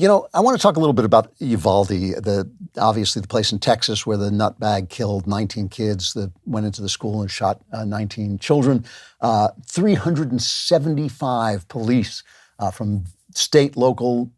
I want to talk a little bit about Uvalde, obviously the place in Texas where the nutbag killed 19 kids that went into the school and shot 19 children. 375 police from state, local,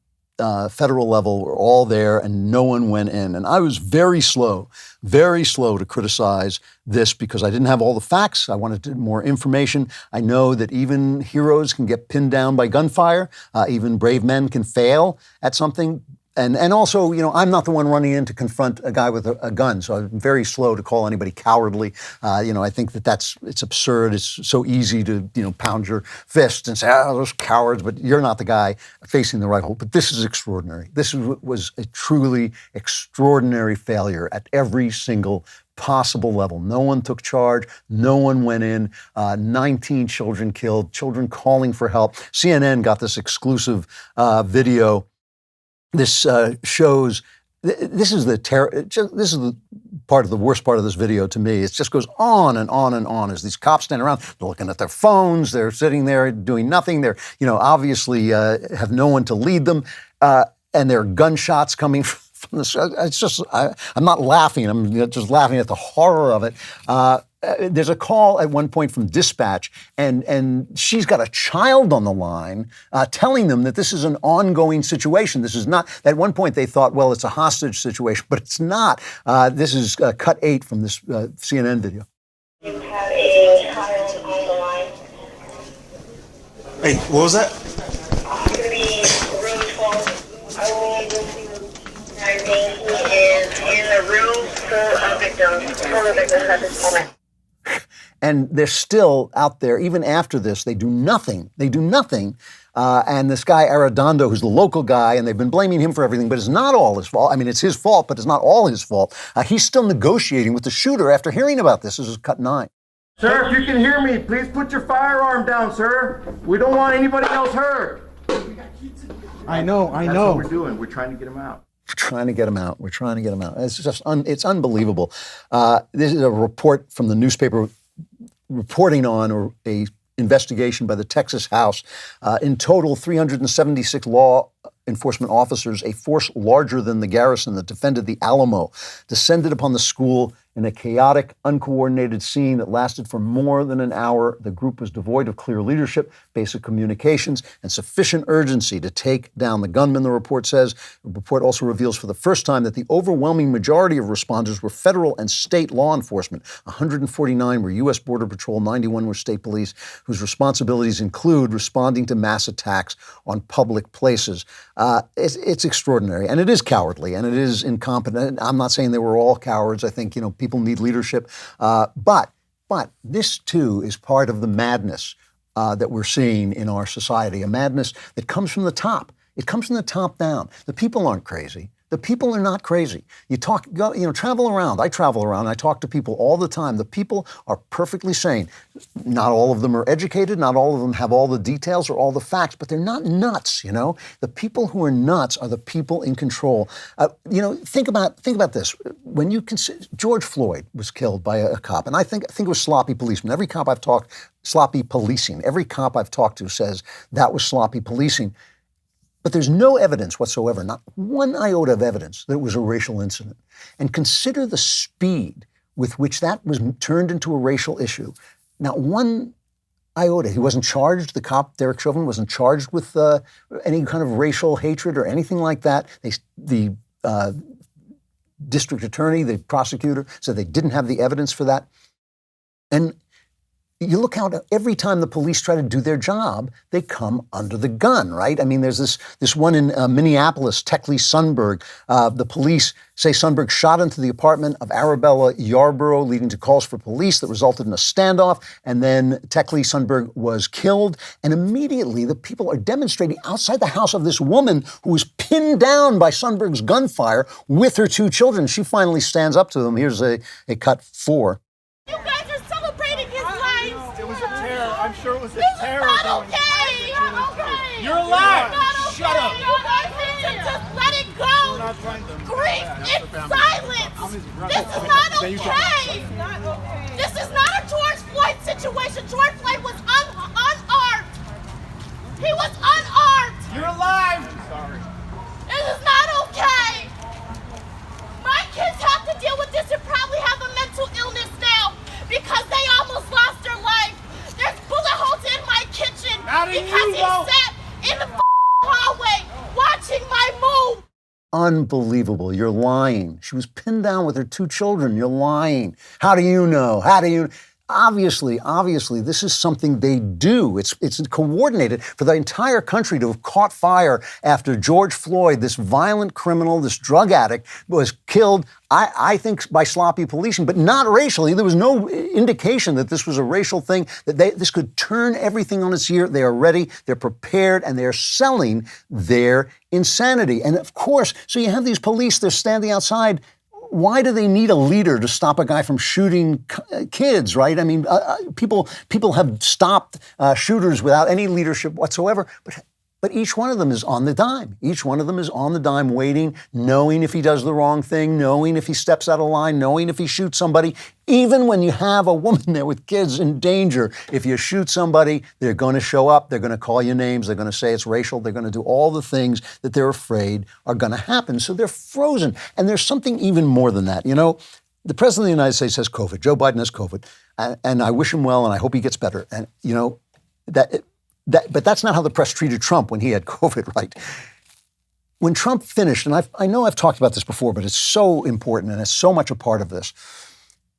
federal level were all there, and no one went in. And I was very slow to criticize this because I didn't have all the facts. I wanted more information. I know that even heroes can get pinned down by gunfire. Even brave men can fail at something. And also, I'm not the one running in to confront a guy with a gun, so I'm very slow to call anybody cowardly. I think it's absurd. It's so easy to, pound your fist and say, those cowards, but you're not the guy facing the rifle. But this is extraordinary. This was a truly extraordinary failure at every single possible level. No one took charge. No one went in. 19 children killed, children calling for help. CNN got this exclusive video. This shows. This is the worst part of this video to me. It just goes on and on and on as these cops stand around. They're looking at their phones. They're sitting there doing nothing. They're obviously have no one to lead them, and there are gunshots coming from the. It's just I'm not laughing. I'm just laughing at the horror of it. There's a call at one point from dispatch, and she's got a child on the line telling them that this is an ongoing situation. This is not, at one point they thought, well, it's a hostage situation, but it's not. This is cut 8 from this CNN video. You have a child on the line. Hey, what was that? It's going to be room 12. I will need to I think he is in the room full of victims at this moment. And they're still out there, even after this. They do nothing. And this guy, Arredondo, who's the local guy, and they've been blaming him for everything, but it's not all his fault. I mean, it's his fault, but it's not all his fault. He's still negotiating with the shooter after hearing about this. This is cut 9. Sir, if you can hear me, please put your firearm down, sir. We don't want anybody else hurt. I know. That's what we're doing. We're trying to get him out. We're trying to get him out. It's just, it's unbelievable. This is a report from the newspaper reporting on a investigation by the Texas House. In total, 376 law enforcement officers, a force larger than the garrison that defended the Alamo, descended upon the school in a chaotic, uncoordinated scene that lasted for more than an hour. The group was devoid of clear leadership, basic communications, and sufficient urgency to take down the gunman, the report says. The report also reveals for the first time that the overwhelming majority of responders were federal and state law enforcement. 149 were U.S. Border Patrol, 91 were state police, whose responsibilities include responding to mass attacks on public places. It's extraordinary, and it is cowardly, and it is incompetent. I'm not saying they were all cowards. I think, people need leadership. But this, too, is part of the madness that we're seeing in our society, a madness that comes from the top. It comes from the top down. The people aren't crazy. The people are not crazy. Travel around. I travel around. I talk to people all the time. The people are perfectly sane. Not all of them are educated. Not all of them have all the details or all the facts, but they're not nuts, The people who are nuts are the people in control. Think about this. When you consider George Floyd was killed by a cop, and I think it was sloppy policeman. Every cop I've talked, sloppy policing. Every cop I've talked to says that was sloppy policing. But there's no evidence whatsoever, not one iota of evidence that it was a racial incident. And consider the speed with which that was turned into a racial issue. Not one iota. He wasn't charged. The cop, Derek Chauvin, wasn't charged with any kind of racial hatred or anything like that. The district attorney, the prosecutor, said they didn't have the evidence for that. And you look out, every time the police try to do their job, they come under the gun, right? I mean, there's this one in Minneapolis, Techley Sundberg. The police say Sundberg shot into the apartment of Arabella Yarborough, leading to calls for police that resulted in a standoff. And then Techley Sundberg was killed. And immediately the people are demonstrating outside the house of this woman who was pinned down by Sundberg's gunfire with her 2 children. She finally stands up to them. Here's a cut 4. You guys are celebrating his life. It was a terror. I'm sure it was a This is terror. not okay. You're alive. Shut up. You guys need to just let it go. Grief in silence. This is not okay. This is not a George Floyd situation. George Floyd was unarmed. He was unarmed. You're alive. Sorry. It unbelievable. You're lying. She was pinned down with her 2 children. You're lying. How do you know? How do you? Obviously, this is something they do. It's coordinated for the entire country to have caught fire after George Floyd, this violent criminal, this drug addict, was killed, I think, by sloppy policing, but not racially. There was no indication that this was a racial thing, that this could turn everything on its ear. They are ready, they're prepared, and they're selling their insanity. And of course, so you have these police, they're standing outside. Why do they need a leader to stop a guy from shooting kids, right? I mean, people have stopped shooters without any leadership whatsoever, but each one of them is on the dime. Each one of them is on the dime waiting, knowing if he does the wrong thing, knowing if he steps out of line, knowing if he shoots somebody. Even when you have a woman there with kids in danger, if you shoot somebody, they're going to show up, they're going to call you names, they're going to say it's racial, they're going to do all the things that they're afraid are going to happen. So they're frozen. And there's something even more than that. You know, the President of the United States has COVID. Joe Biden has COVID. And I wish him well, and I hope he gets better. And, you know, but that's not how the press treated Trump when he had COVID, right? When Trump finished, and I know I've talked about this before, but it's so important and it's so much a part of this.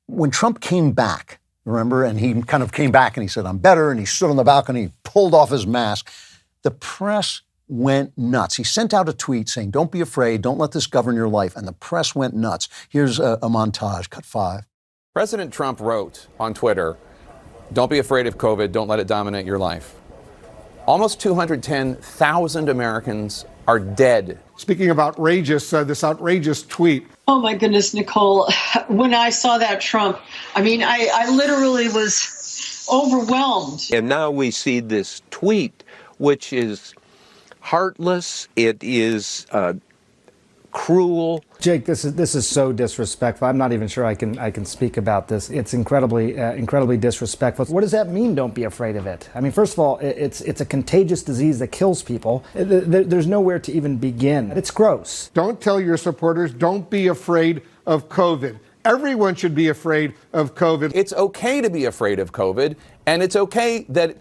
When Trump came back, remember, and he kind of came back and he said, I'm better, and he stood on the balcony, pulled off his mask, the press went nuts. He sent out a tweet saying, don't be afraid, don't let this govern your life, and the press went nuts. Here's a montage, cut 5. President Trump wrote on Twitter, don't be afraid of COVID, don't let it dominate your life. Almost 210,000 Americans are dead. Speaking of outrageous, this outrageous tweet. Oh my goodness, Nicole. When I saw that Trump, I mean, I literally was overwhelmed. And now we see this tweet, which is heartless. It is cruel. Jake, this is so disrespectful. I'm not even sure I can speak about this. It's incredibly disrespectful. What does that mean? Don't be afraid of it. I mean, first of all, it's a contagious disease that kills people. There's nowhere to even begin. It's gross. Don't tell your supporters, don't be afraid of COVID. Everyone should be afraid of COVID. It's okay to be afraid of COVID, and it's okay that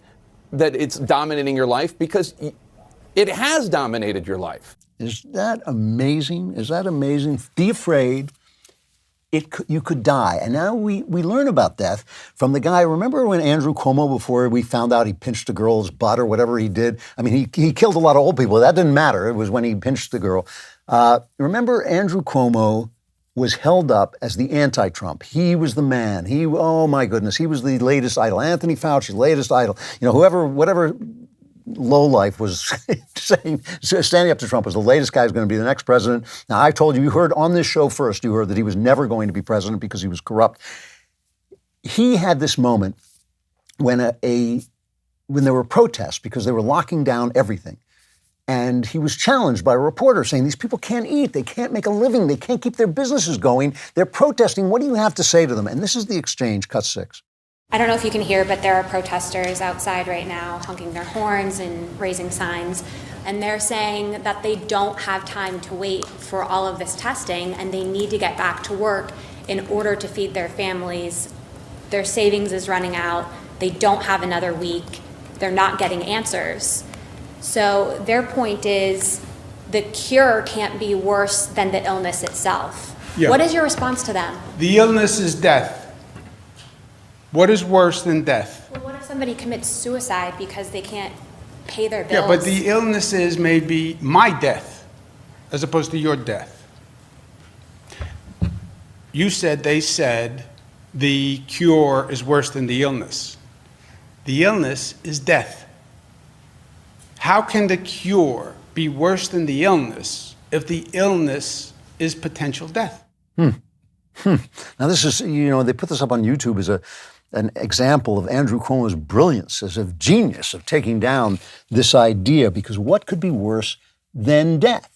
it's dominating your life because it has dominated your life. Is that amazing? Is that amazing? Be afraid. You could die. And now we learn about death from the guy. Remember when Andrew Cuomo, before we found out he pinched a girl's butt or whatever he did? I mean, he killed a lot of old people. That didn't matter. It was when he pinched the girl. Remember Andrew Cuomo was held up as the anti-Trump. He was the man. Oh my goodness, he was the latest idol. Anthony Fauci, latest idol. You know, whatever lowlife was standing up to Trump was the latest guy who's going to be the next president. Now, I told you heard on this show first, you heard that he was never going to be president because he was corrupt. He had this moment when there were protests because they were locking down everything. And he was challenged by a reporter saying, these people can't eat, they can't make a living, they can't keep their businesses going, they're protesting, what do you have to say to them? And this is the exchange, cut 6. I don't know if you can hear, but there are protesters outside right now honking their horns and raising signs. And they're saying that they don't have time to wait for all of this testing and they need to get back to work in order to feed their families. Their savings is running out. They don't have another week. They're not getting answers. So their point is the cure can't be worse than the illness itself. Yeah. What is your response to them? The illness is death. What is worse than death? Well, what if somebody commits suicide because they can't pay their bills? Yeah, but the illness is maybe my death as opposed to your death. They said the cure is worse than the illness. The illness is death. How can the cure be worse than the illness if the illness is potential death? Now this is, they put this up on YouTube as an example of Andrew Cuomo's brilliance, as of genius of taking down this idea, because what could be worse than death?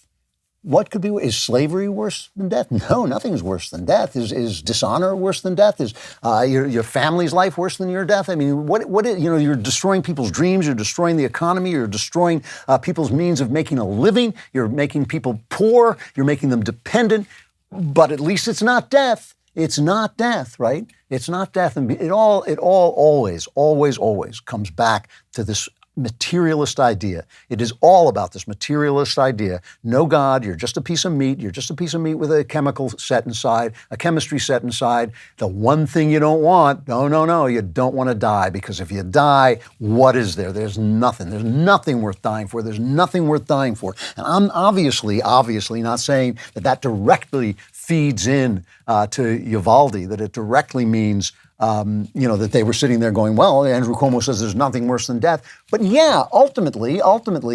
Is slavery worse than death? No, nothing's worse than death. Is dishonor worse than death? Is your family's life worse than your death? I mean, you're destroying people's dreams, you're destroying the economy, you're destroying people's means of making a living, you're making people poor, you're making them dependent, but at least it's not death. It's not death, right? It's not death. And it all always comes back to this materialist idea. It is all about this materialist idea. No God, you're just a piece of meat. You're just a piece of meat with a chemical set inside, a chemistry set inside. The one thing you don't want, no, you don't want to die, because if you die, what is there? There's nothing. There's nothing worth dying for. There's nothing worth dying for. And I'm obviously not saying that directly feeds in to Uvalde, that it directly means that they were sitting there going, well, Andrew Cuomo says there's nothing worse than death. But yeah, ultimately,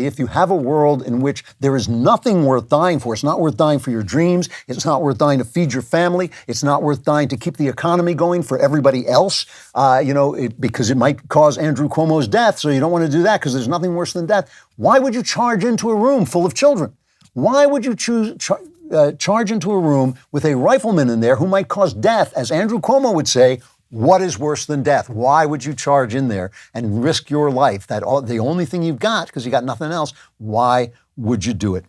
if you have a world in which there is nothing worth dying for, it's not worth dying for your dreams, it's not worth dying to feed your family, it's not worth dying to keep the economy going for everybody else, because it might cause Andrew Cuomo's death, so you don't want to do that because there's nothing worse than death. Why would you charge into a room full of children? Why would you charge into a room with a rifleman in there who might cause death, as Andrew Cuomo would say? What is worse than death? Why would you charge in there and risk your life? The only thing you've got, because you got nothing else. Why would you do it?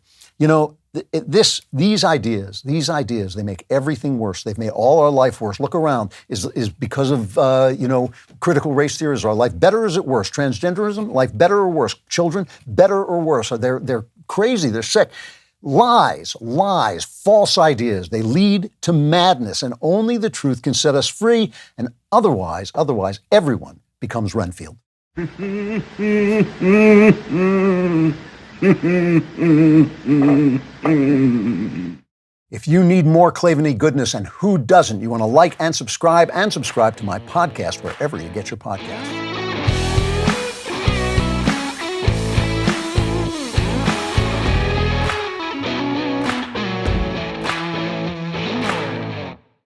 These ideas, they make everything worse. They've made all our life worse. Look around. Is because of critical race theory, is our life better or is it worse? Transgenderism, life better or worse? Children, better or worse? They're crazy. They're sick. Lies, false ideas, they lead to madness, and only the truth can set us free, and otherwise, everyone becomes Renfield. If you need more Klavan-y goodness, and who doesn't, you want to like and subscribe to my podcast wherever you get your podcasts.